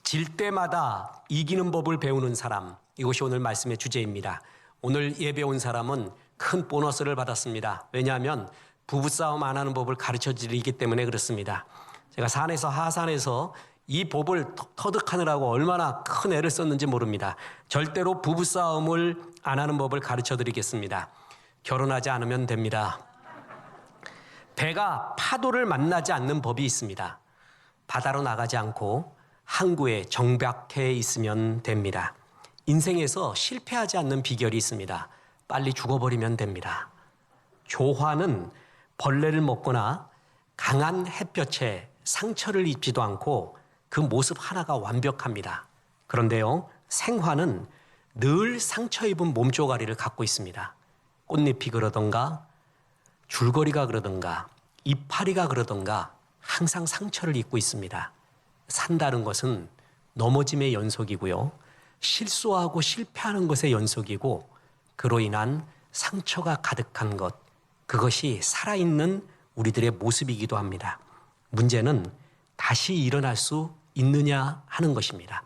질 때마다 이기는 법을 배우는 사람, 이것이 오늘 말씀의 주제입니다. 오늘 예배 온 사람은 큰 보너스를 받았습니다. 왜냐하면 부부싸움 안 하는 법을 가르쳐 드리기 때문에 그렇습니다. 제가 산에서 하산해서 이 법을 터득하느라고 얼마나 큰 애를 썼는지 모릅니다. 절대로 부부싸움을 안 하는 법을 가르쳐 드리겠습니다. 결혼하지 않으면 됩니다. 배가 파도를 만나지 않는 법이 있습니다. 바다로 나가지 않고 항구에 정박해 있으면 됩니다. 인생에서 실패하지 않는 비결이 있습니다. 빨리 죽어버리면 됩니다. 조화는 벌레를 먹거나 강한 햇볕에 상처를 입지도 않고 그 모습 하나가 완벽합니다. 그런데요, 생화는 늘 상처 입은 몸조가리를 갖고 있습니다. 꽃잎이 그러던가 줄거리가 그러던가 이파리가 그러던가 항상 상처를 입고 있습니다. 산다는 것은 넘어짐의 연속이고요. 실수하고 실패하는 것의 연속이고 그로 인한 상처가 가득한 것, 그것이 살아있는 우리들의 모습이기도 합니다. 문제는 다시 일어날 수 있느냐 하는 것입니다.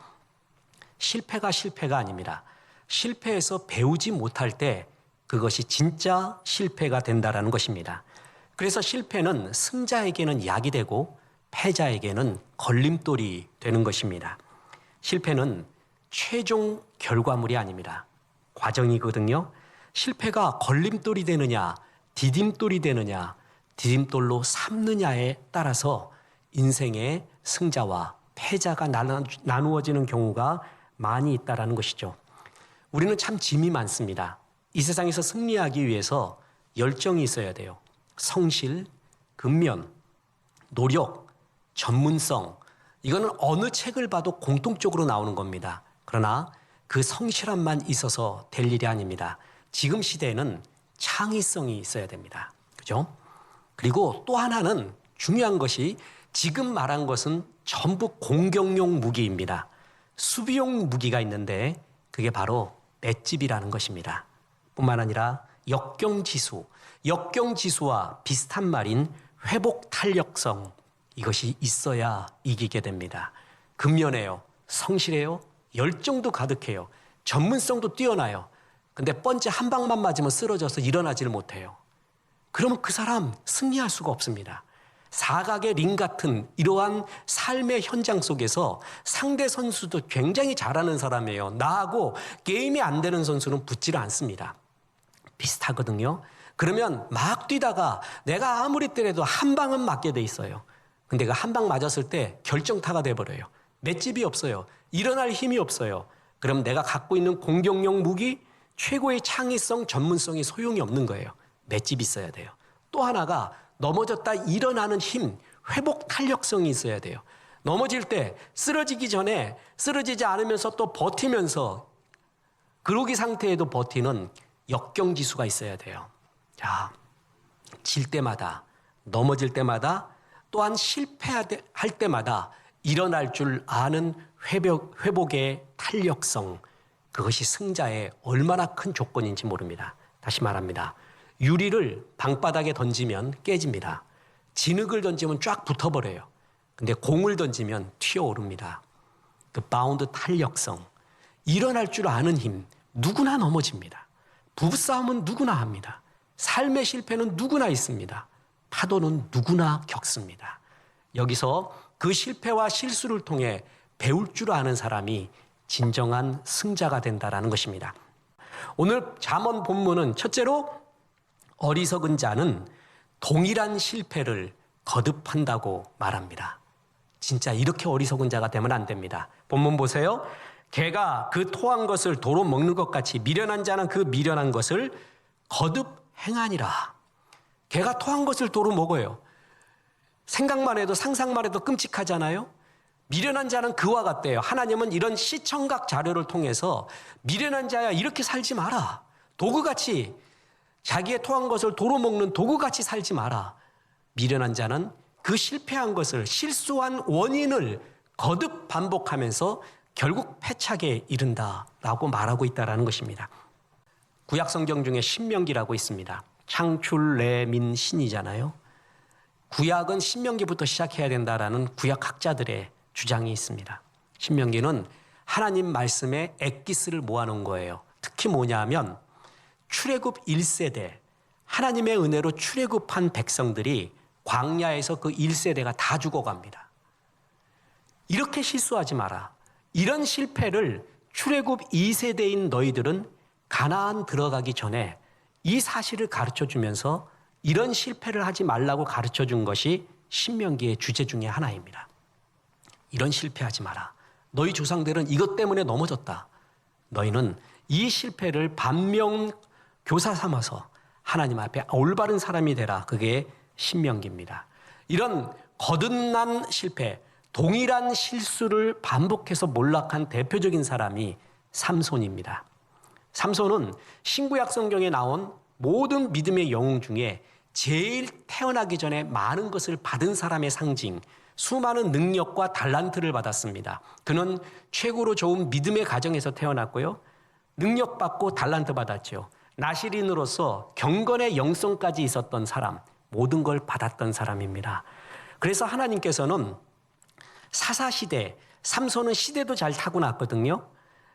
실패가 아닙니다. 실패해서 배우지 못할 때 그것이 진짜 실패가 된다라는 것입니다. 그래서 실패는 승자에게는 약이 되고 패자에게는 걸림돌이 되는 것입니다. 실패는 최종 결과물이 아닙니다. 과정이거든요. 실패가 걸림돌이 되느냐, 디딤돌이 되느냐, 디딤돌로 삼느냐에 따라서 인생의 승자와 패자가 나누어지는 경우가 많이 있다는 것이죠. 우리는 참 짐이 많습니다. 이 세상에서 승리하기 위해서 열정이 있어야 돼요. 성실, 근면, 노력, 전문성, 이거는 어느 책을 봐도 공통적으로 나오는 겁니다. 그러나 그 성실함만 있어서 될 일이 아닙니다. 지금 시대에는 창의성이 있어야 됩니다. 그죠? 그리고 또 하나는 중요한 것이 지금 말한 것은 전부 공격용 무기입니다. 수비용 무기가 있는데 그게 바로 맷집이라는 것입니다. 뿐만 아니라 역경지수와 비슷한 말인 회복 탄력성, 이것이 있어야 이기게 됩니다. 근면해요. 성실해요. 열정도 가득해요. 전문성도 뛰어나요. 근데 번째 한 방만 맞으면 쓰러져서 일어나지를 못해요. 그러면 그 사람 승리할 수가 없습니다. 사각의 링 같은 이러한 삶의 현장 속에서 상대 선수도 굉장히 잘하는 사람이에요. 나하고 게임이 안 되는 선수는 붙지를 않습니다. 비슷하거든요. 그러면 막 뛰다가 내가 아무리 때려도 한 방은 맞게 돼 있어요. 근데 그 한 방 맞았을 때 결정타가 돼버려요. 맷집이 없어요. 일어날 힘이 없어요. 그럼 내가 갖고 있는 공격용 무기, 최고의 창의성, 전문성이 소용이 없는 거예요. 맷집이 있어야 돼요. 또 하나가 넘어졌다 일어나는 힘, 회복 탄력성이 있어야 돼요. 넘어질 때 쓰러지기 전에 쓰러지지 않으면서 또 버티면서 그러기 상태에도 버티는 역경지수가 있어야 돼요. 자, 질 때마다, 넘어질 때마다, 또한 실패할 때마다 일어날 줄 아는 회복의 탄력성, 그것이 승자의 얼마나 큰 조건인지 모릅니다. 다시 말합니다. 유리를 방바닥에 던지면 깨집니다. 진흙을 던지면 쫙 붙어버려요. 근데 공을 던지면 튀어오릅니다. 그 바운드 탄력성, 일어날 줄 아는 힘, 누구나 넘어집니다. 부부싸움은 누구나 합니다. 삶의 실패는 누구나 있습니다. 파도는 누구나 겪습니다. 여기서 그 실패와 실수를 통해 배울 줄 아는 사람이 진정한 승자가 된다는 것입니다. 오늘 잠언 본문은 첫째로 어리석은 자는 동일한 실패를 거듭한다고 말합니다. 진짜 이렇게 어리석은 자가 되면 안 됩니다. 본문 보세요. 개가 그 토한 것을 도로 먹는 것 같이 미련한 자는 그 미련한 것을 거듭 행하니라. 개가 토한 것을 도로 먹어요. 생각만 해도 상상만 해도 끔찍하잖아요. 미련한 자는 그와 같대요. 하나님은 이런 시청각 자료를 통해서 미련한 자야 이렇게 살지 마라. 도구같이 자기의 토한 것을 도로 먹는 도구같이 살지 마라. 미련한 자는 그 실패한 것을 실수한 원인을 거듭 반복하면서 결국 패착에 이른다라고 말하고 있다는 것입니다. 구약 성경 중에 신명기라고 있습니다. 창출, 레민, 신이잖아요. 구약은 신명기부터 시작해야 된다라는 구약 학자들의 주장이 있습니다. 신명기는 하나님 말씀에 엑기스를 모아놓은 거예요. 특히 뭐냐면 출애굽 1세대, 하나님의 은혜로 출애굽한 백성들이 광야에서 그 1세대가 다 죽어갑니다. 이렇게 실수하지 마라. 이런 실패를 출애굽 2세대인 너희들은 가나안 들어가기 전에 이 사실을 가르쳐주면서 이런 실패를 하지 말라고 가르쳐준 것이 신명기의 주제 중에 하나입니다. 이런 실패하지 마라. 너희 조상들은 이것 때문에 넘어졌다. 너희는 이 실패를 반면 교사 삼아서 하나님 앞에 올바른 사람이 되라. 그게 신명기입니다. 이런 거듭난 실패, 동일한 실수를 반복해서 몰락한 대표적인 사람이 삼손입니다. 삼손은 신구약 성경에 나온 모든 믿음의 영웅 중에 제일 태어나기 전에 많은 것을 받은 사람의 상징, 수많은 능력과 달란트를 받았습니다. 그는 최고로 좋은 믿음의 가정에서 태어났고요. 능력받고 달란트 받았죠. 나시린으로서 경건의 영성까지 있었던 사람, 모든 걸 받았던 사람입니다. 그래서 하나님께서는 사사시대, 삼손은 시대도 잘 타고났거든요.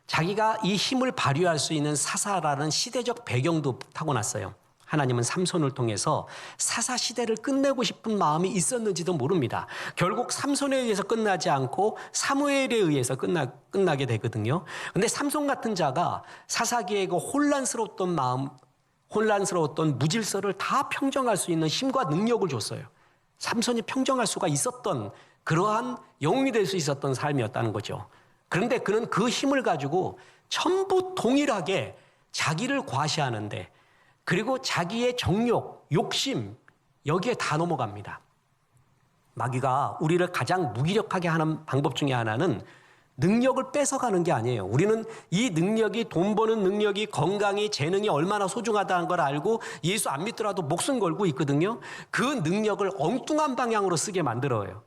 자기가 이 힘을 발휘할 수 있는 사사라는 시대적 배경도 타고났어요. 하나님은 삼손을 통해서 사사시대를 끝내고 싶은 마음이 있었는지도 모릅니다. 결국 삼손에 의해서 끝나지 않고 사무엘에 의해서 끝나게 되거든요. 근데 삼손 같은 자가 사사기의 그 혼란스러웠던 마음, 혼란스러웠던 무질서를 다 평정할 수 있는 힘과 능력을 줬어요. 삼손이 평정할 수가 있었던 그러한 영웅이 될 수 있었던 삶이었다는 거죠. 그런데 그는 그 힘을 가지고 전부 동일하게 자기를 과시하는데, 그리고 자기의 정욕, 욕심, 여기에 다 넘어갑니다. 마귀가 우리를 가장 무기력하게 하는 방법 중에 하나는 능력을 뺏어가는 게 아니에요. 우리는 이 능력이, 돈 버는 능력이, 건강이, 재능이 얼마나 소중하다는 걸 알고 예수 안 믿더라도 목숨 걸고 있거든요. 그 능력을 엉뚱한 방향으로 쓰게 만들어요.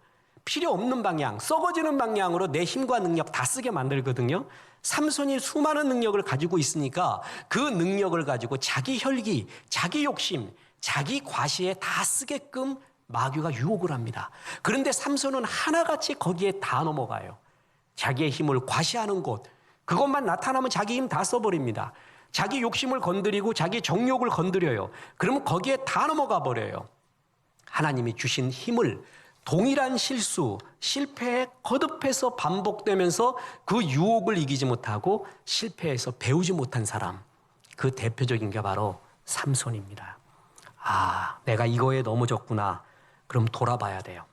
필요 없는 방향, 썩어지는 방향으로 내 힘과 능력 다 쓰게 만들거든요. 삼손이 수많은 능력을 가지고 있으니까 그 능력을 가지고 자기 혈기, 자기 욕심, 자기 과시에 다 쓰게끔 마귀가 유혹을 합니다. 그런데 삼손은 하나같이 거기에 다 넘어가요. 자기의 힘을 과시하는 곳, 그것만 나타나면 자기 힘 다 써버립니다. 자기 욕심을 건드리고 자기 정욕을 건드려요. 그러면 거기에 다 넘어가 버려요. 하나님이 주신 힘을 동일한 실수, 실패에 거듭해서 반복되면서 그 유혹을 이기지 못하고 실패해서 배우지 못한 사람, 그 대표적인 게 바로 삼손입니다. 아, 내가 이거에 넘어졌구나. 그럼 돌아봐야 돼요.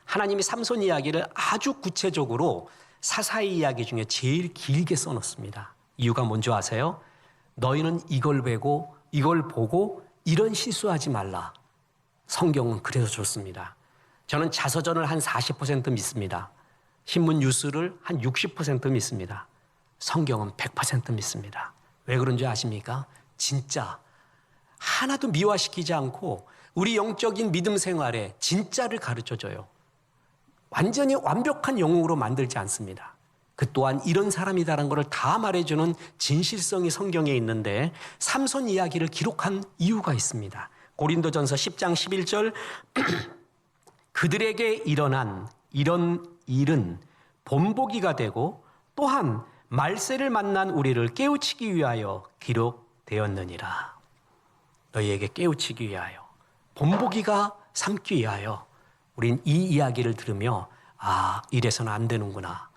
하나님이 삼손 이야기를 아주 구체적으로 사사의 이야기 중에 제일 길게 써놓습니다. 이유가 뭔지 아세요? 너희는 이걸 보고 이런 실수하지 말라. 성경은 그래서 좋습니다. 저는 자서전을 한 40% 믿습니다. 신문 뉴스를 한 60% 믿습니다. 성경은 100% 믿습니다. 왜 그런지 아십니까? 진짜 하나도 미화시키지 않고 우리 영적인 믿음 생활에 진짜를 가르쳐줘요. 완전히 완벽한 영웅으로 만들지 않습니다. 그 또한 이런 사람이다라는 것을 다 말해주는 진실성이 성경에 있는데 삼손 이야기를 기록한 이유가 있습니다. 고린도전서 10장 11절 그들에게 일어난 이런 일은 본보기가 되고 또한 말세를 만난 우리를 깨우치기 위하여 기록되었느니라. 너희에게 깨우치기 위하여, 본보기가 삼기 위하여. 우린 이 이야기를 들으며 아, 이래서는 안 되는구나.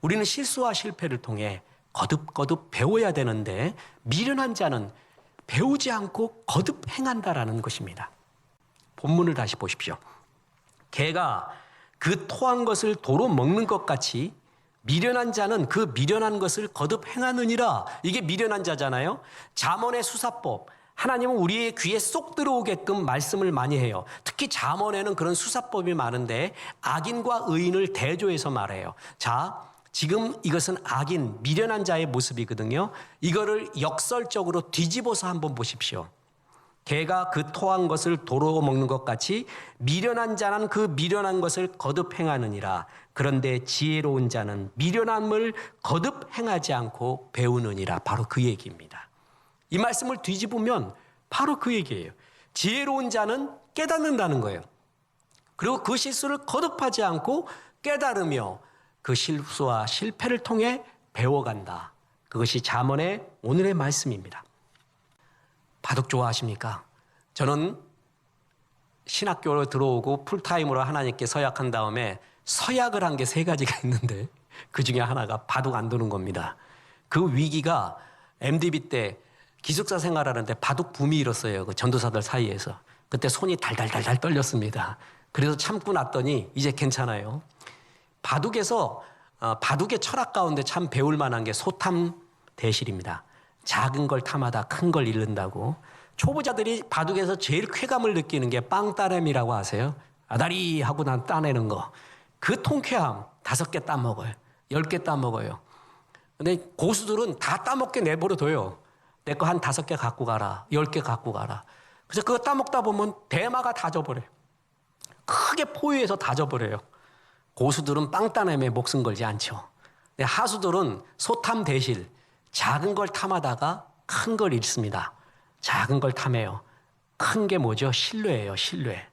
우리는 실수와 실패를 통해 거듭거듭 배워야 되는데 미련한 자는 배우지 않고 거듭 행한다라는 것입니다. 본문을 다시 보십시오. 개가 그 토한 것을 도로 먹는 것 같이 미련한 자는 그 미련한 것을 거듭 행하느니라. 이게 미련한 자잖아요. 잠언의 수사법, 하나님은 우리의 귀에 쏙 들어오게끔 말씀을 많이 해요. 특히 잠언에는 그런 수사법이 많은데 악인과 의인을 대조해서 말해요. 자, 지금 이것은 악인, 미련한 자의 모습이거든요. 이거를 역설적으로 뒤집어서 한번 보십시오. 개가 그 토한 것을 도로 먹는 것 같이 미련한 자는 그 미련한 것을 거듭 행하느니라. 그런데 지혜로운 자는 미련함을 거듭 행하지 않고 배우느니라. 바로 그 얘기입니다. 이 말씀을 뒤집으면 바로 그 얘기예요. 지혜로운 자는 깨닫는다는 거예요. 그리고 그 실수를 거듭하지 않고 깨달으며 그 실수와 실패를 통해 배워간다. 그것이 잠언의 오늘의 말씀입니다. 바둑 좋아하십니까? 저는 신학교로 들어오고 풀타임으로 하나님께 서약한 다음에 서약을 한 게 3가지가 있는데 그 중에 하나가 바둑 안 두는 겁니다. 그 위기가 MDB 때 기숙사 생활하는데 바둑 붐이 일었어요. 그 전도사들 사이에서. 그때 손이 달달달달 떨렸습니다. 그래서 참고 났더니 이제 괜찮아요. 바둑에서 바둑의 철학 가운데 참 배울 만한 게 소탐 대실입니다. 작은 걸 탐하다 큰 걸 잃는다고. 초보자들이 바둑에서 제일 쾌감을 느끼는 게 빵따냄이라고 아세요? 아다리 하고 난 따내는 거. 그 통쾌함 5개 따먹어요. 10개 따먹어요. 근데 고수들은 다 따먹게 내버려둬요. 내 거 한 5개 갖고 가라. 10개 갖고 가라. 그래서 그거 따먹다 보면 대마가 다 져버려요. 크게 포위해서 다 져버려요. 고수들은 빵 따냄에 목숨 걸지 않죠. 근데 하수들은 소탐 대실, 작은 걸 탐하다가 큰 걸 잃습니다. 작은 걸 탐해요. 큰 게 뭐죠? 신뢰예요, 신뢰.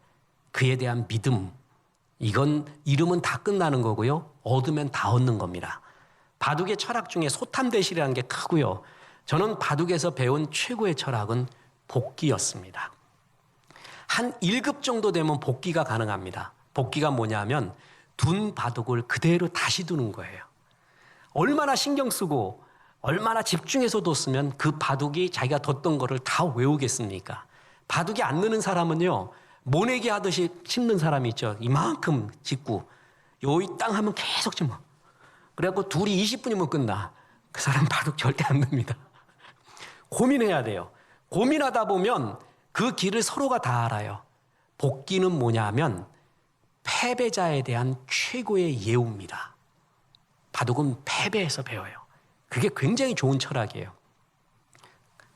그에 대한 믿음. 이건 잃으면 다 끝나는 거고요. 얻으면 다 얻는 겁니다. 바둑의 철학 중에 소탐 대실이라는 게 크고요. 저는 바둑에서 배운 최고의 철학은 복기였습니다. 한 1급 정도 되면 복기가 가능합니다. 복기가 뭐냐면 둔 바둑을 그대로 다시 두는 거예요. 얼마나 신경 쓰고 얼마나 집중해서 뒀으면 그 바둑이 자기가 뒀던 거를 다 외우겠습니까? 바둑이 안 느는 사람은요, 모내기 하듯이 짚는 사람이 있죠. 이만큼 짚고 요이 땅 하면 계속 짚어. 그래갖고 둘이 20분이면 끝나. 그 사람 바둑 절대 안 늡니다. 고민해야 돼요. 고민하다 보면 그 길을 서로가 다 알아요. 복기는 뭐냐면 패배자에 대한 최고의 예우입니다. 바둑은 패배해서 배워요. 그게 굉장히 좋은 철학이에요.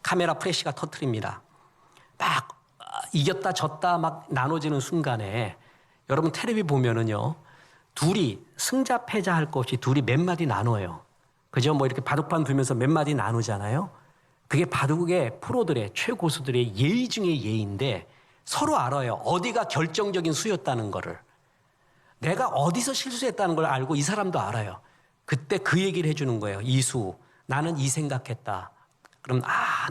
카메라 프레시가 터트립니다. 막 이겼다 졌다 막 나눠지는 순간에 여러분 텔레비 보면은요, 둘이 승자 패자 할 것 없이 둘이 몇 마디 나눠요. 그죠? 뭐 이렇게 바둑판 두면서 몇 마디 나누잖아요. 그게 바둑의 프로들의 최고수들의 예의 중의 예의인데 서로 알아요. 어디가 결정적인 수였다는 거를. 내가 어디서 실수했다는 걸 알고 이 사람도 알아요. 그때 그 얘기를 해주는 거예요. 이수, 나는 이 생각했다. 그럼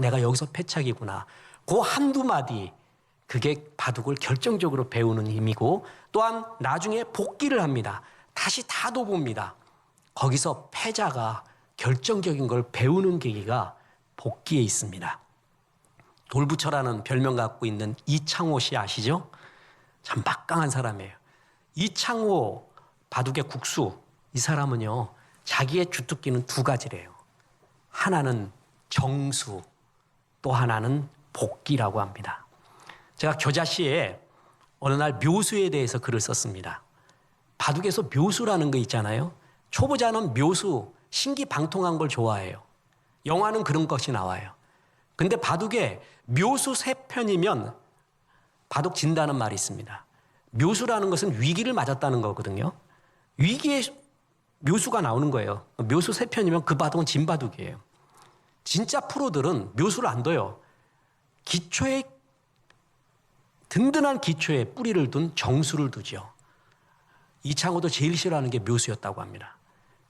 내가 여기서 패착이구나. 그 한두 마디, 그게 바둑을 결정적으로 배우는 힘이고, 또한 나중에 복기를 합니다. 다시 다 둬봅니다. 거기서 패자가 결정적인 걸 배우는 계기가 복기에 있습니다. 돌부처라는 별명 갖고 있는 이창호 씨 아시죠? 참 막강한 사람이에요. 이창호 바둑의 국수, 이 사람은요, 자기의 주특기는 2가지래요. 하나는 정수, 또 하나는 복기라고 합니다. 제가 교자시에 어느 날 묘수에 대해서 글을 썼습니다. 바둑에서 묘수라는 거 있잖아요. 초보자는 묘수, 신기방통한 걸 좋아해요. 영화는 그런 것이 나와요. 근데 바둑에 묘수 3편이면 바둑 진다는 말이 있습니다. 묘수라는 것은 위기를 맞았다는 거거든요. 위기에 묘수가 나오는 거예요. 묘수 3편이면 그 바둑은 진 바둑이에요. 진짜 프로들은 묘수를 안 둬요. 기초에, 든든한 기초에 뿌리를 둔 정수를 두죠. 이창호도 제일 싫어하는 게 묘수였다고 합니다.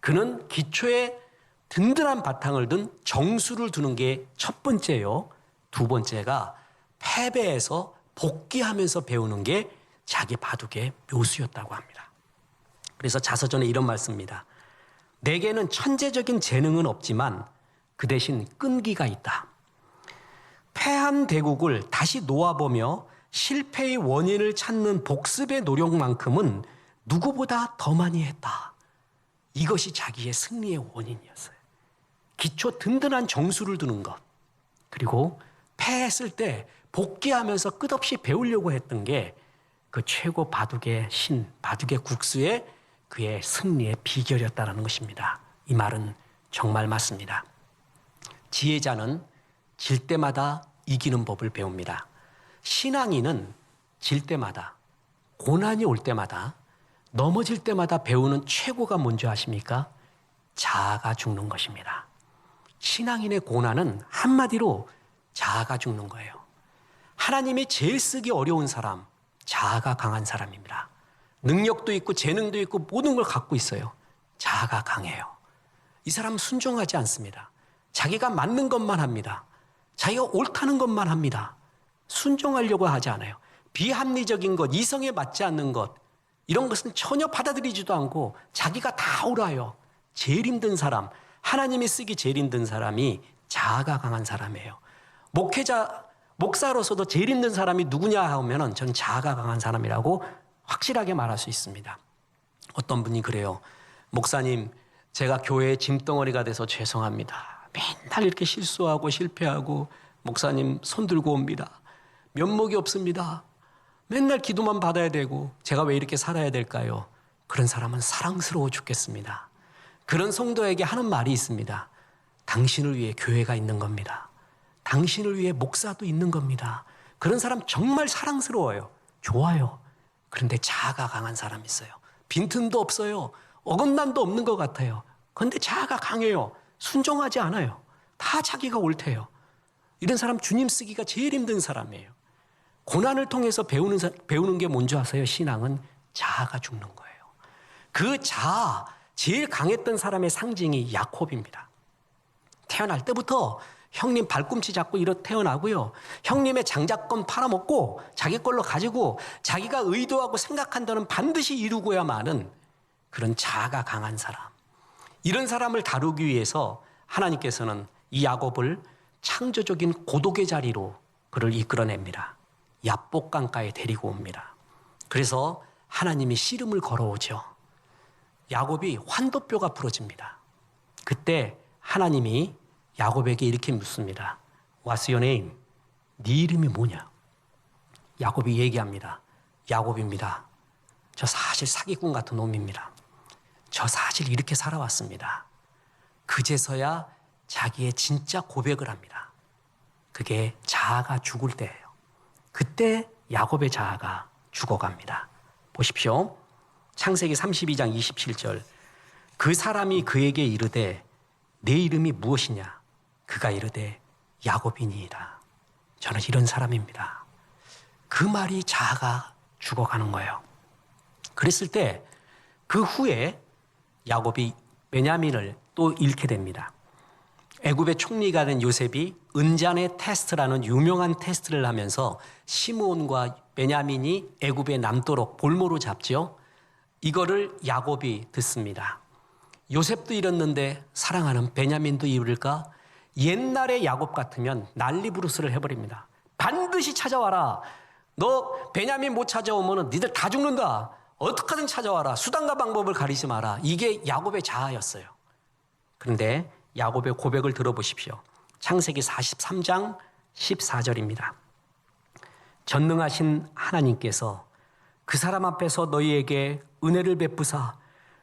그는 기초에 든든한 바탕을 둔 정수를 두는 게 첫 번째요. 2번째가 패배해서 복귀하면서 배우는 게 자기 바둑의 묘수였다고 합니다. 그래서 자서전에 이런 말씀입니다. 내게는 천재적인 재능은 없지만 그 대신 끈기가 있다. 패한 대국을 다시 놓아보며 실패의 원인을 찾는 복습의 노력만큼은 누구보다 더 많이 했다. 이것이 자기의 승리의 원인이었어요. 기초 든든한 정수를 두는 것, 그리고 패했을 때 복귀하면서 끝없이 배우려고 했던 게 그 최고 바둑의 신, 바둑의 국수의 그의 승리의 비결이었다는 것입니다. 이 말은 정말 맞습니다. 지혜자는 질 때마다 이기는 법을 배웁니다. 신앙인은 질 때마다, 고난이 올 때마다, 넘어질 때마다 배우는 최고가 뭔지 아십니까? 자아가 죽는 것입니다. 신앙인의 고난은 한마디로 자아가 죽는 거예요. 하나님이 제일 쓰기 어려운 사람, 자아가 강한 사람입니다. 능력도 있고 재능도 있고 모든 걸 갖고 있어요. 자아가 강해요. 이 사람은 순종하지 않습니다. 자기가 맞는 것만 합니다. 자기가 옳다는 것만 합니다. 순종하려고 하지 않아요. 비합리적인 것, 이성에 맞지 않는 것, 이런 것은 전혀 받아들이지도 않고 자기가 다 옳아요. 제일 힘든 사람, 하나님이 쓰기 제일 힘든 사람이 자아가 강한 사람이에요. 목사로서도 제일 힘든 사람이 누구냐 하면은 전 자아가 강한 사람이라고 확실하게 말할 수 있습니다. 어떤 분이 그래요. 목사님, 제가 교회의 짐덩어리가 돼서 죄송합니다. 맨날 이렇게 실수하고 실패하고 목사님 손 들고 옵니다. 면목이 없습니다. 맨날 기도만 받아야 되고 제가 왜 이렇게 살아야 될까요? 그런 사람은 사랑스러워 죽겠습니다. 그런 성도에게 하는 말이 있습니다. 당신을 위해 교회가 있는 겁니다. 당신을 위해 목사도 있는 겁니다. 그런 사람 정말 사랑스러워요. 좋아요. 그런데 자아가 강한 사람이 있어요. 빈틈도 없어요. 어긋남도 없는 것 같아요. 그런데 자아가 강해요. 순종하지 않아요. 다 자기가 옳대요. 이런 사람 주님 쓰기가 제일 힘든 사람이에요. 고난을 통해서 배우는 게 뭔지 아세요? 신앙은 자아가 죽는 거예요. 그 자아, 제일 강했던 사람의 상징이 야콥입니다. 태어날 때부터 형님 발꿈치 잡고 이렇게 태어나고요. 형님의 장자권 팔아먹고 자기 걸로 가지고 자기가 의도하고 생각한다는 반드시 이루고야만은 그런 자아가 강한 사람. 이런 사람을 다루기 위해서 하나님께서는 이 야곱을 창조적인 고독의 자리로 그를 이끌어냅니다. 야복강가에 데리고 옵니다. 그래서 하나님이 씨름을 걸어오죠. 야곱이 환도뼈가 부러집니다. 그때 하나님이 야곱에게 이렇게 묻습니다. What's your name? 네 이름이 뭐냐? 야곱이 얘기합니다. 야곱입니다. 저 사실 사기꾼 같은 놈입니다. 저 사실 이렇게 살아왔습니다. 그제서야 자기의 진짜 고백을 합니다. 그게 자아가 죽을 때예요. 그때 야곱의 자아가 죽어갑니다. 보십시오. 창세기 32장 27절. 그 사람이 그에게 이르되 내 이름이 무엇이냐? 그가 이르되 야곱이니이다. 저는 이런 사람입니다. 그 말이 자아가 죽어가는 거예요. 그랬을 때 그 후에 야곱이 베냐민을 또 잃게 됩니다. 애굽의 총리가 된 요셉이 은잔의 테스트라는 유명한 테스트를 하면서 시므온과 베냐민이 애굽에 남도록 볼모로 잡죠. 이거를 야곱이 듣습니다. 요셉도 잃었는데 사랑하는 베냐민도 잃을까? 옛날의 야곱 같으면 난리부르스를 해버립니다. 반드시 찾아와라. 너 베냐민 못 찾아오면 니들 다 죽는다. 어떻게든 찾아와라. 수단과 방법을 가리지 마라. 이게 야곱의 자아였어요. 그런데 야곱의 고백을 들어보십시오. 창세기 43장 14절입니다. 전능하신 하나님께서 그 사람 앞에서 너희에게 은혜를 베푸사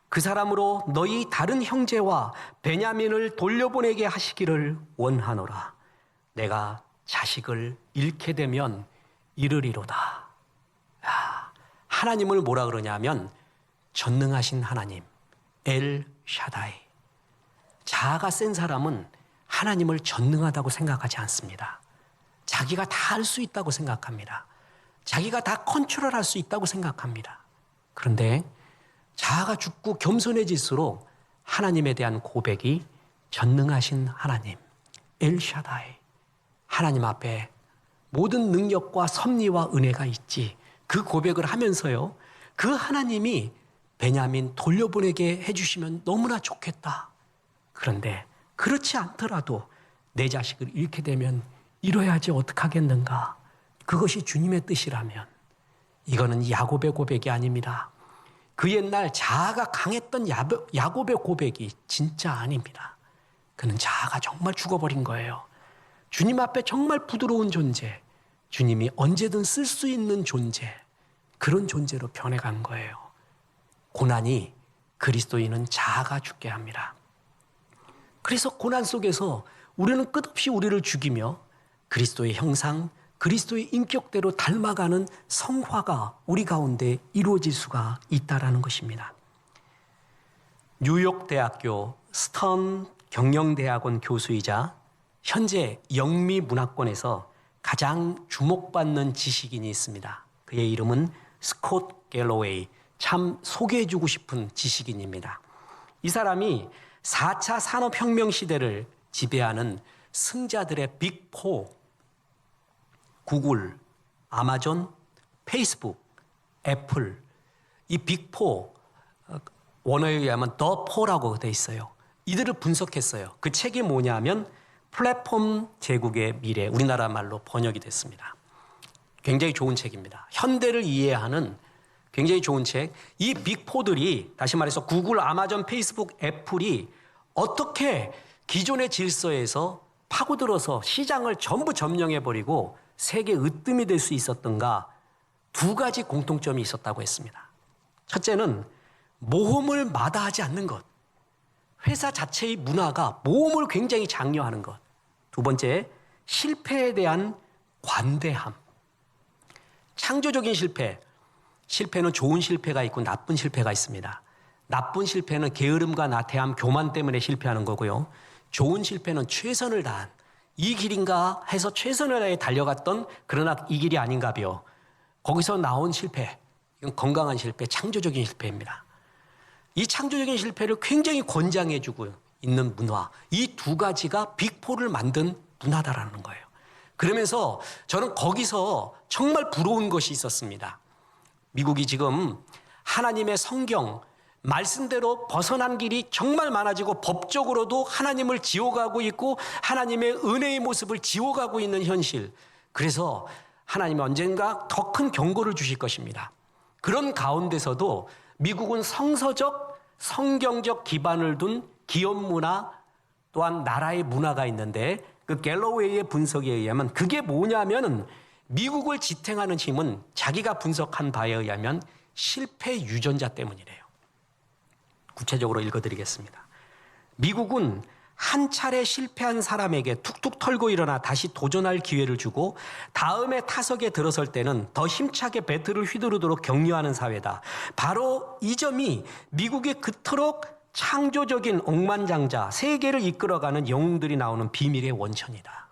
그 사람으로 너희 다른 형제와 베냐민을 돌려보내게 하시기를 원하노라. 내가 자식을 잃게 되면 이르리로다. 하나님을 뭐라 그러냐면 전능하신 하나님, 엘 샤다이. 자아가 센 사람은 하나님을 전능하다고 생각하지 않습니다. 자기가 다 할 수 있다고 생각합니다. 자기가 다 컨트롤할 수 있다고 생각합니다. 그런데 자아가 죽고 겸손해질수록 하나님에 대한 고백이 전능하신 하나님, 엘샤다이. 하나님 앞에 모든 능력과 섭리와 은혜가 있지. 그 고백을 하면서요. 그 하나님이 베냐민 돌려보내게 해주시면 너무나 좋겠다. 그런데 그렇지 않더라도 내 자식을 잃게 되면 이뤄야지 어떡하겠는가. 그것이 주님의 뜻이라면 이거는 야곱의 고백이 아닙니다. 그 옛날 자아가 강했던 야곱의 고백이 진짜 아닙니다. 그는 자아가 정말 죽어버린 거예요. 주님 앞에 정말 부드러운 존재, 주님이 언제든 쓸 수 있는 존재, 그런 존재로 변해간 거예요. 고난이 그리스도인은 자아가 죽게 합니다. 그래서 고난 속에서 우리는 끝없이 우리를 죽이며 그리스도의 형상, 그리스도의 인격대로 닮아가는 성화가 우리 가운데 이루어질 수가 있다는 것입니다. 뉴욕대학교 스턴 경영대학원 교수이자 현재 영미문화권에서 가장 주목받는 지식인이 있습니다. 그의 이름은 스콧 갤러웨이. 참 소개해주고 싶은 지식인입니다. 이 사람이 4차 산업혁명 시대를 지배하는 승자들의 빅4, 구글, 아마존, 페이스북, 애플, 이 빅4, 원어에 의하면 더4라고 돼 있어요. 이들을 분석했어요. 그 책이 뭐냐면 플랫폼 제국의 미래, 우리나라 말로 번역이 됐습니다. 굉장히 좋은 책입니다. 현대를 이해하는 굉장히 좋은 책. 이 빅4들이 다시 말해서 구글, 아마존, 페이스북, 애플이 어떻게 기존의 질서에서 파고들어서 시장을 전부 점령해버리고 세계 으뜸이 될 수 있었던가, 두 가지 공통점이 있었다고 했습니다. 첫째는 모험을 마다하지 않는 것. 회사 자체의 문화가 모험을 굉장히 장려하는 것. 두 번째, 실패에 대한 관대함. 창조적인 실패. 실패는 좋은 실패가 있고 나쁜 실패가 있습니다. 나쁜 실패는 게으름과 나태함, 교만 때문에 실패하는 거고요. 좋은 실패는 최선을 다한, 이 길인가 해서 최선을 다해 달려갔던, 그러나 이 길이 아닌가벼. 거기서 나온 실패, 이건 건강한 실패, 창조적인 실패입니다. 이 창조적인 실패를 굉장히 권장해주고 있는 문화, 이 두 가지가 빅4를 만든 문화다라는 거예요. 그러면서 저는 거기서 정말 부러운 것이 있었습니다. 미국이 지금 하나님의 성경, 말씀대로 벗어난 길이 정말 많아지고 법적으로도 하나님을 지워가고 있고 하나님의 은혜의 모습을 지워가고 있는 현실. 그래서 하나님은 언젠가 더 큰 경고를 주실 것입니다. 그런 가운데서도 미국은 성서적, 성경적 기반을 둔 기업 문화, 또한 나라의 문화가 있는데, 그 갤러웨이의 분석에 의하면 그게 뭐냐면, 미국을 지탱하는 힘은 자기가 분석한 바에 의하면 실패 유전자 때문이래요. 구체적으로 읽어드리겠습니다. 미국은 한 차례 실패한 사람에게 툭툭 털고 일어나 다시 도전할 기회를 주고 다음에 타석에 들어설 때는 더 힘차게 배트를 휘두르도록 격려하는 사회다. 바로 이 점이 미국이 그토록 창조적인 억만장자, 세계를 이끌어가는 영웅들이 나오는 비밀의 원천이다.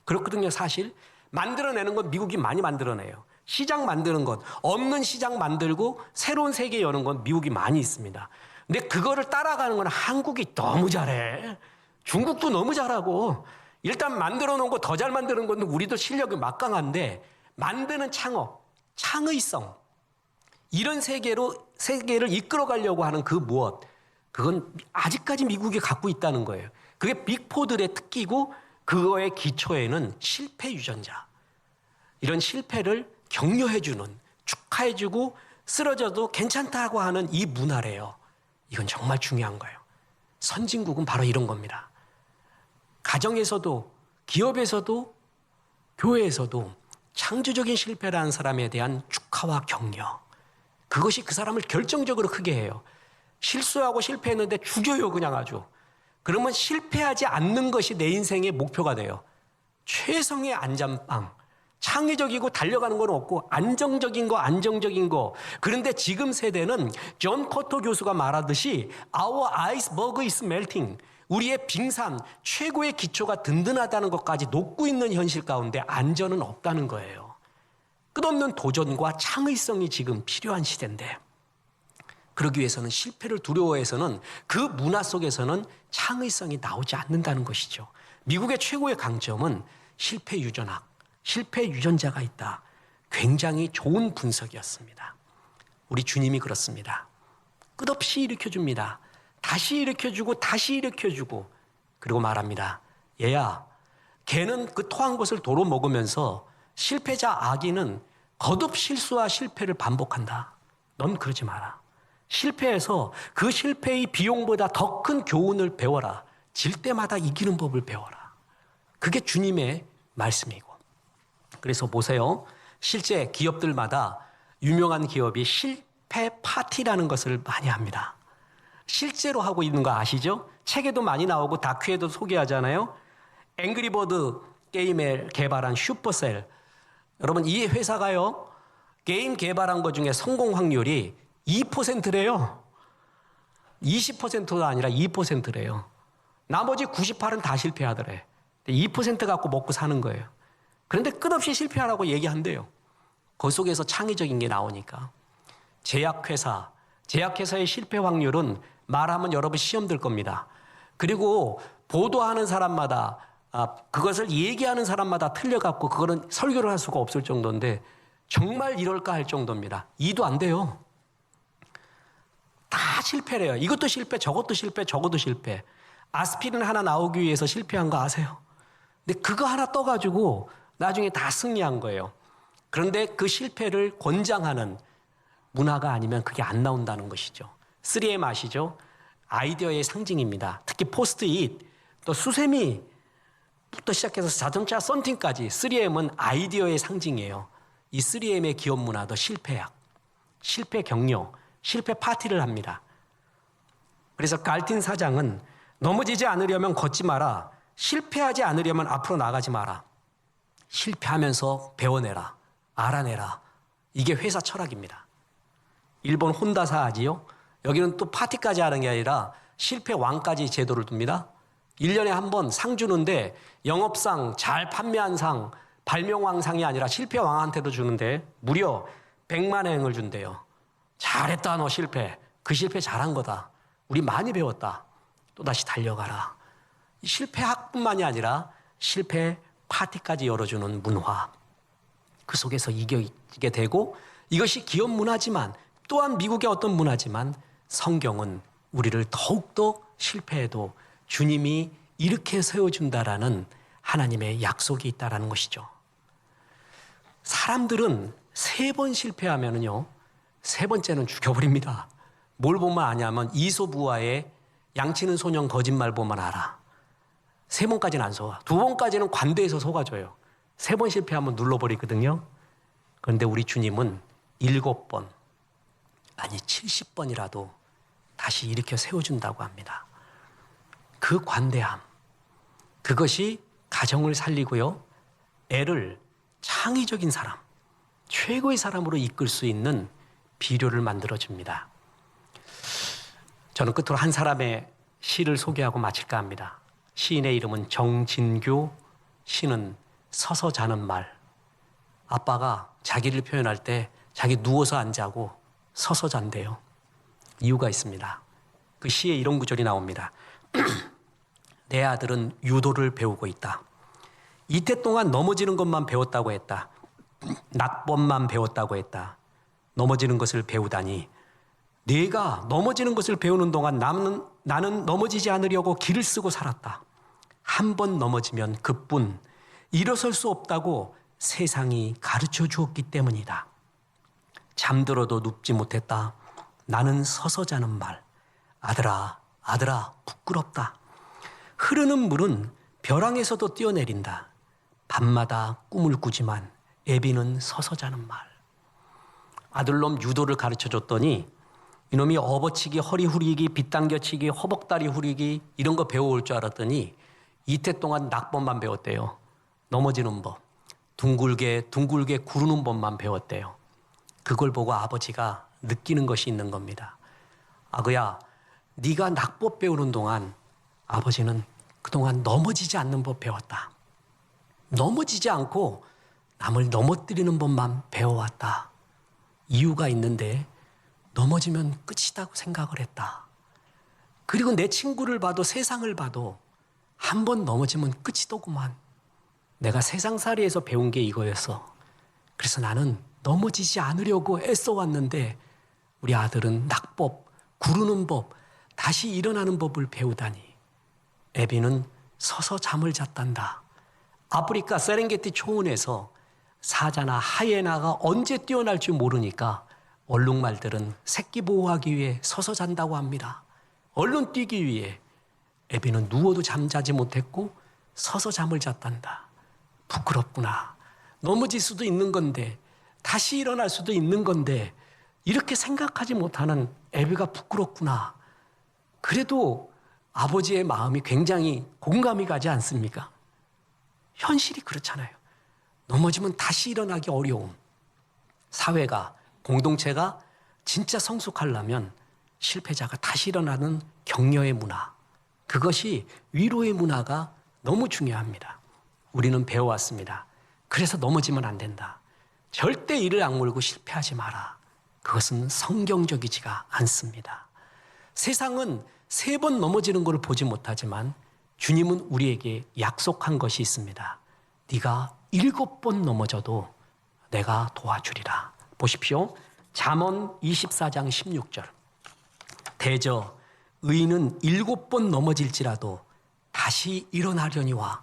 그렇거든요. 사실 만들어내는 건 미국이 많이 만들어내요. 시장 만드는 것, 없는 시장 만들고 새로운 세계 여는 건 미국이 많이 있습니다. 근데 그거를 따라가는 건 한국이 너무 잘해. 중국도 너무 잘하고, 일단 만들어 놓은 거 더 잘 만드는 건 우리도 실력이 막강한데, 만드는 창업, 창의성, 이런 세계를 이끌어 가려고 하는 그 무엇, 그건 아직까지 미국이 갖고 있다는 거예요. 그게 빅4들의 특기고, 그거의 기초에는 실패 유전자, 이런 실패를 격려해주는, 축하해주고 쓰러져도 괜찮다고 하는 이 문화래요. 이건 정말 중요한 거예요. 선진국은 바로 이런 겁니다. 가정에서도, 기업에서도, 교회에서도 창조적인 실패를 한 사람에 대한 축하와 격려, 그것이 그 사람을 결정적으로 크게 해요. 실수하고 실패했는데 죽여요, 그냥 아주. 그러면 실패하지 않는 것이 내 인생의 목표가 돼요. 최성의 안전빵, 창의적이고 달려가는 건 없고 안정적인 거. 그런데 지금 세대는 존 커터 교수가 말하듯이 Our iceberg is melting. 우리의 빙산, 최고의 기초가 든든하다는 것까지 녹고 있는 현실 가운데 안전은 없다는 거예요. 끝없는 도전과 창의성이 지금 필요한 시대인데, 그러기 위해서는 실패를 두려워해서는 그 문화 속에서는 창의성이 나오지 않는다는 것이죠. 미국의 최고의 강점은 실패 유전학, 실패 유전자가 있다. 굉장히 좋은 분석이었습니다. 우리 주님이 그렇습니다. 끝없이 일으켜줍니다. 다시 일으켜주고 다시 일으켜주고, 그리고 말합니다. 얘야, 걔는 그 토한 것을 도로 먹으면서 실패자 아기는 거듭 실수와 실패를 반복한다. 넌 그러지 마라. 실패해서 그 실패의 비용보다 더 큰 교훈을 배워라. 질 때마다 이기는 법을 배워라. 그게 주님의 말씀이고. 그래서 보세요. 실제 기업들마다 유명한 기업이 실패 파티라는 것을 많이 합니다. 실제로 하고 있는 거 아시죠? 책에도 많이 나오고 다큐에도 소개하잖아요. 앵그리버드 게임을 개발한 슈퍼셀. 여러분, 이 회사가요, 게임 개발한 것 중에 성공 확률이 2%래요. 20%가 아니라 2%래요. 나머지 98은 다 실패하더래. 2% 갖고 먹고 사는 거예요. 그런데 끝없이 실패하라고 얘기한대요. 그 속에서 창의적인 게 나오니까. 제약회사의 실패 확률은 말하면 여러분 시험 들 겁니다. 그리고 보도하는 사람마다 그것을 얘기하는 사람마다 틀려갖고 그거는 설교를 할 수가 없을 정도인데 정말 이럴까 할 정도입니다. 이도 안 돼요. 다 실패래요. 이것도 실패, 저것도 실패, 저것도 실패. 아스피린 하나 나오기 위해서 실패한 거 아세요? 근데 그거 하나 떠가지고 나중에 다 승리한 거예요. 그런데 그 실패를 권장하는 문화가 아니면 그게 안 나온다는 것이죠. 3M 아시죠? 아이디어의 상징입니다. 특히 포스트잇, 또 수세미부터 시작해서 자동차 썬팅까지 3M은 아이디어의 상징이에요. 이 3M의 기업 문화도 실패약, 실패 격려, 실패 파티를 합니다. 그래서 갈틴 사장은 넘어지지 않으려면 걷지 마라. 실패하지 않으려면 앞으로 나가지 마라. 실패하면서 배워내라. 알아내라. 이게 회사 철학입니다. 일본 혼다사 아지요? 여기는 또 파티까지 하는 게 아니라 실패 왕까지 제도를 둡니다. 1년에 한 번 상 주는데 영업상, 잘 판매한 상, 발명왕상이 아니라 실패 왕한테도 주는데 무려 100만 행을 준대요. 잘했다 너 실패. 그 실패 잘한 거다. 우리 많이 배웠다. 또다시 달려가라. 실패학뿐만이 아니라 실패 파티까지 열어주는 문화. 그 속에서 이기게 되고 이것이 기업 문화지만 또한 미국의 어떤 문화지만 성경은 우리를 더욱더 실패해도 주님이 이렇게 세워준다라는 하나님의 약속이 있다라는 것이죠. 사람들은 3번 실패하면은요, 3번째는 죽여버립니다. 뭘 보면 아냐면 이솝우화의 양치는 소년 거짓말 보면 알아. 3번까지는 안 속아. 2번까지는 관대해서 속아줘요. 3번 실패하면 눌러버리거든요. 그런데 우리 주님은 7번, 아니 70번이라도 다시 일으켜 세워준다고 합니다. 그 관대함, 그것이 가정을 살리고요, 애를 창의적인 사람, 최고의 사람으로 이끌 수 있는 비료를 만들어줍니다. 저는 끝으로 한 사람의 시를 소개하고 마칠까 합니다. 시인의 이름은 정진규, 시는 서서 자는 말. 아빠가 자기를 표현할 때 자기 누워서 안 자고 서서 잔대요. 이유가 있습니다. 그 시에 이런 구절이 나옵니다. 내 아들은 유도를 배우고 있다. 이태 동안 넘어지는 것만 배웠다고 했다. 낙법만 배웠다고 했다. 넘어지는 것을 배우다니. 네가 넘어지는 것을 배우는 동안 나는 넘어지지 않으려고 길을 쓰고 살았다. 한 번 넘어지면 그뿐 일어설 수 없다고 세상이 가르쳐 주었기 때문이다. 잠들어도 눕지 못했다. 나는 서서 자는 말. 아들아, 아들아, 부끄럽다. 흐르는 물은 벼랑에서도 뛰어내린다. 밤마다 꿈을 꾸지만 애비는 서서 자는 말. 아들놈 유도를 가르쳐 줬더니 이놈이 업어치기, 허리 후리기, 빗당겨치기, 허벅다리 후리기 이런 거 배워올 줄 알았더니 이태 동안 낙법만 배웠대요. 넘어지는 법, 둥글게 구르는 법만 배웠대요. 그걸 보고 아버지가 느끼는 것이 있는 겁니다. 아그야, 네가 낙법 배우는 동안 아버지는 그동안 넘어지지 않는 법 배웠다. 넘어지지 않고 남을 넘어뜨리는 법만 배워왔다. 이유가 있는데 넘어지면 끝이라고 생각을 했다. 그리고 내 친구를 봐도 세상을 봐도 한 번 넘어지면 끝이더구만. 내가 세상살이에서 배운 게 이거였어. 그래서 나는 넘어지지 않으려고 애써왔는데 우리 아들은 낙법, 구르는 법, 다시 일어나는 법을 배우다니. 애비는 서서 잠을 잤단다. 아프리카 세렝게티 초원에서 사자나 하이에나가 언제 뛰어날 줄 모르니까 얼룩말들은 새끼 보호하기 위해 서서 잔다고 합니다. 얼른 뛰기 위해. 애비는 누워도 잠자지 못했고 서서 잠을 잤단다. 부끄럽구나. 넘어질 수도 있는 건데, 다시 일어날 수도 있는 건데 이렇게 생각하지 못하는 애비가 부끄럽구나. 그래도 아버지의 마음이 굉장히 공감이 가지 않습니까? 현실이 그렇잖아요. 넘어지면 다시 일어나기 어려움. 사회가, 공동체가 진짜 성숙하려면 실패자가 다시 일어나는 격려의 문화, 그것이 위로의 문화가 너무 중요합니다. 우리는 배워왔습니다. 그래서 넘어지면 안 된다. 절대 이를 악물고 실패하지 마라. 그것은 성경적이지가 않습니다. 세상은 3번 넘어지는 것을 보지 못하지만 주님은 우리에게 약속한 것이 있습니다. 네가 7번 넘어져도 내가 도와주리라. 보십시오. 잠언 24장 16절. 대저 의인은 7번 넘어질지라도 다시 일어나려니와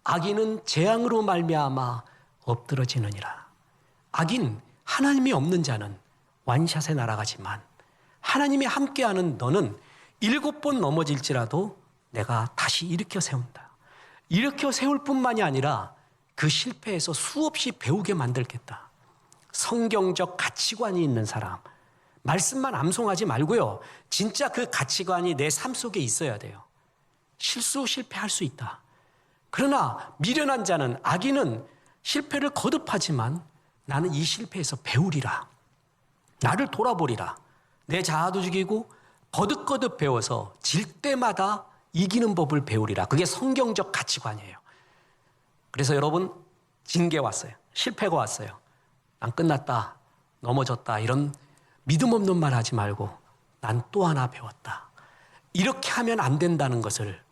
악인은 재앙으로 말미암아 엎드러지느니라. 악인, 하나님이 없는 자는 완샷에 날아가지만 하나님이 함께하는 너는 7번 넘어질지라도 내가 다시 일으켜 세운다. 일으켜 세울 뿐만이 아니라 그 실패에서 수없이 배우게 만들겠다. 성경적 가치관이 있는 사람, 말씀만 암송하지 말고요. 진짜 그 가치관이 내 삶 속에 있어야 돼요. 실패할 수 있다. 그러나 미련한 자는, 악인은 실패를 거듭하지만 나는 이 실패에서 배우리라. 나를 돌아보리라. 내 자아도 죽이고 거듭거듭 배워서 질 때마다 이기는 법을 배우리라. 그게 성경적 가치관이에요. 그래서 여러분, 징계 왔어요. 실패가 왔어요. 난 끝났다, 넘어졌다, 이런 믿음 없는 말 하지 말고 난 또 하나 배웠다. 이렇게 하면 안 된다는 것을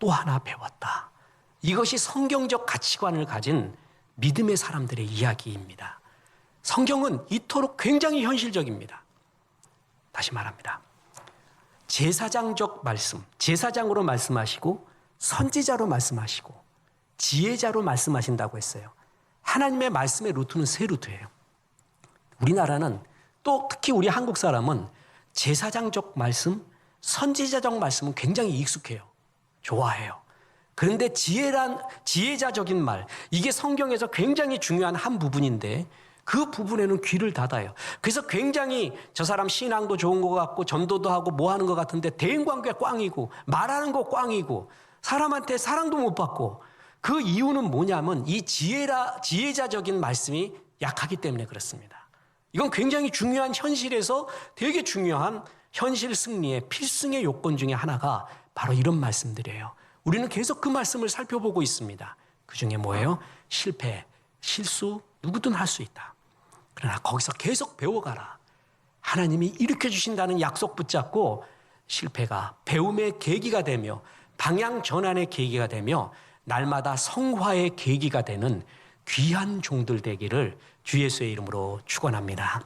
또 하나 배웠다. 이것이 성경적 가치관을 가진 믿음의 사람들의 이야기입니다. 성경은 이토록 굉장히 현실적입니다. 다시 말합니다. 제사장적 말씀, 제사장으로 말씀하시고 선지자로 말씀하시고 지혜자로 말씀하신다고 했어요. 하나님의 말씀의 루트는 3루트예요. 우리나라는 또 특히 우리 한국 사람은 제사장적 말씀, 선지자적 말씀은 굉장히 익숙해요. 좋아해요. 그런데 지혜자적인 말, 이게 성경에서 굉장히 중요한 한 부분인데 그 부분에는 귀를 닫아요. 그래서 굉장히 저 사람 신앙도 좋은 것 같고 전도도 하고 뭐 하는 것 같은데 대인관계 꽝이고 말하는 거 꽝이고 사람한테 사랑도 못 받고, 그 이유는 뭐냐면 이 지혜자적인 말씀이 약하기 때문에 그렇습니다. 이건 굉장히 중요한, 현실에서 되게 중요한 현실 승리의 필승의 요건 중에 하나가 바로 이런 말씀들이에요. 우리는 계속 그 말씀을 살펴보고 있습니다. 그 중에 뭐예요? 실패, 실수, 누구든 할 수 있다. 그러나 거기서 계속 배워가라. 하나님이 일으켜 주신다는 약속 붙잡고 실패가 배움의 계기가 되며 방향 전환의 계기가 되며 날마다 성화의 계기가 되는 귀한 종들 되기를 주 예수의 이름으로 축원합니다.